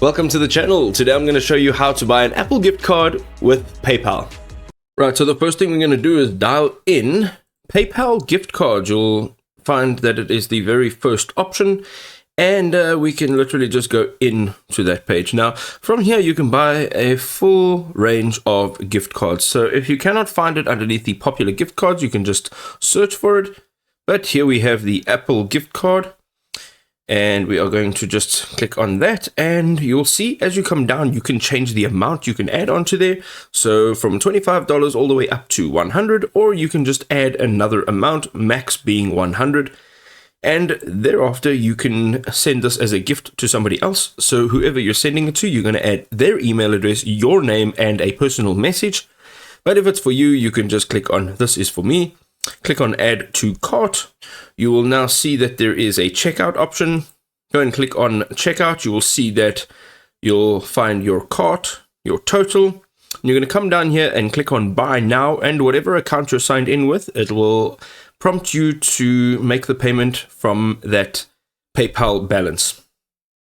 Welcome to the channel. Today I'm going to show you how to buy an Apple gift card with PayPal. Right, so the first thing we're going to do is dial in PayPal gift card. You'll find that it is the very first option, and we can literally just go into that page. Now, from here you can buy a full range of gift cards. So if you cannot find it underneath the popular gift cards, you can just search for it. But here we have the Apple gift card. And we are going to just click on that, and you'll see as you come down, you can change the amount you can add onto there. So from $25 all the way up to $100, or you can just add another amount, max being $100. And thereafter, you can send this as a gift to somebody else. So whoever you're sending it to, you're going to add their email address, your name, and a personal message. But if it's for you, you can just click on "This is for me." Click on add to cart. You will now see that there is a checkout option. Go and click on checkout. You will see that you'll find your cart, your total. You're going to come down here and click on buy now, and whatever account you're signed in with, it will prompt you to make the payment from that PayPal balance.